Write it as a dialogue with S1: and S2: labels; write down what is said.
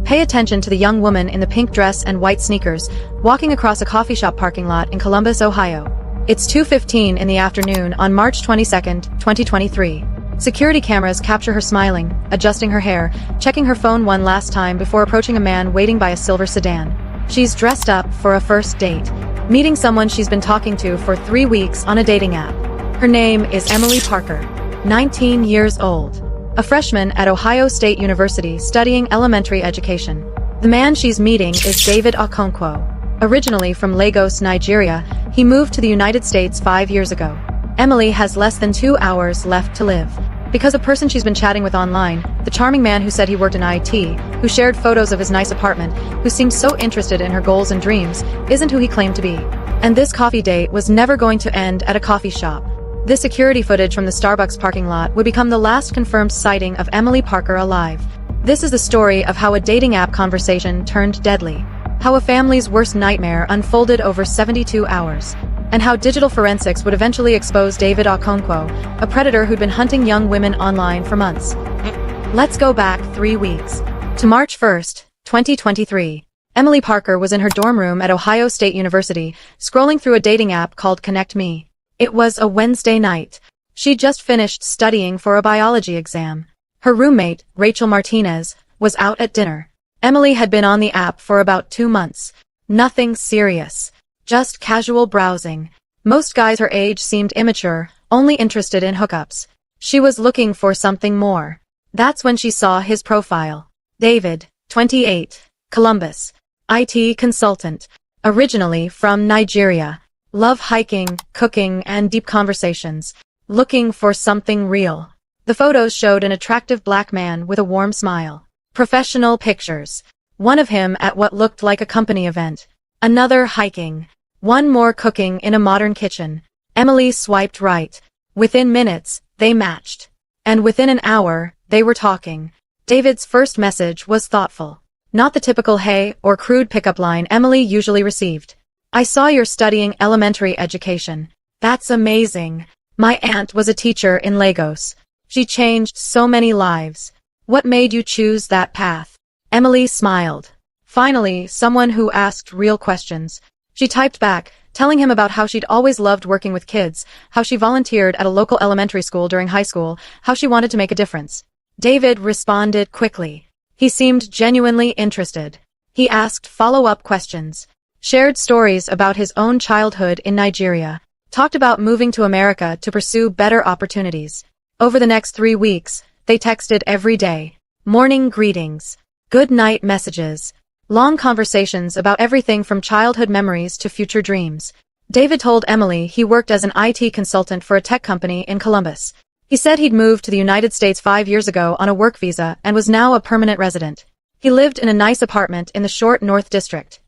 S1: Pay attention to the young woman in the pink dress and white sneakers, walking across a coffee shop parking lot in Columbus, Ohio. It's 2:15 in the afternoon on March 22, 2023. Security cameras capture her smiling, adjusting her hair, checking her phone one last time before approaching a man waiting by a silver sedan. She's dressed up for a first date, meeting someone she's been talking to for 3 weeks on a dating app. Her name is Emily Parker, 19 years old, a freshman at Ohio State University studying elementary education. The man she's meeting is David Okonkwo. Originally from Lagos, Nigeria, he moved to the United States 5 years ago. Emily has less than 2 hours left to live. Because a person she's been chatting with online, the charming man who said he worked in IT, who shared photos of his nice apartment, who seemed so interested in her goals and dreams, isn't who he claimed to be. And this coffee date was never going to end at a coffee shop. This security footage from the Starbucks parking lot would become the last confirmed sighting of Emily Parker alive. This is the story of how a dating app conversation turned deadly, how a family's worst nightmare unfolded over 72 hours, and how digital forensics would eventually expose David Okonkwo, a predator who'd been hunting young women online for months. Let's go back 3 weeks. To March 1st, 2023. Emily Parker was in her dorm room at Ohio State University, scrolling through a dating app called Connect Me. It was a Wednesday night. She'd just finished studying for a biology exam. Her roommate, Rachel Martinez, was out at dinner. Emily had been on the app for about 2 months. Nothing serious. Just casual browsing. Most guys her age seemed immature, only interested in hookups. She was looking for something more. That's when she saw his profile. David, 28, Columbus, IT consultant, originally from Nigeria. Love hiking, cooking, and deep conversations. Looking for something real. The photos showed an attractive black man with a warm smile. Professional pictures. One of him at what looked like a company event. Another hiking. One more cooking in a modern kitchen. Emily swiped right. Within minutes, they matched. And within an hour, they were talking. David's first message was thoughtful. Not the typical hey or crude pickup line Emily usually received. I saw you're studying elementary education. That's amazing. My aunt was a teacher in Lagos. She changed so many lives. What made you choose that path? Emily smiled. Finally, someone who asked real questions. She typed back, telling him about how she'd always loved working with kids, how she volunteered at a local elementary school during high school, how she wanted to make a difference. David responded quickly. He seemed genuinely interested. He asked follow-up questions, shared stories about his own childhood in Nigeria, talked about moving to America to pursue better opportunities. Over the next 3 weeks, they texted every day. Morning greetings, good night messages, long conversations about everything from childhood memories to future dreams. David told Emily he worked as an IT consultant for a tech company in Columbus. He said he'd moved to the United States 5 years ago on a work visa and was now a permanent resident. He lived in a nice apartment in the short North District.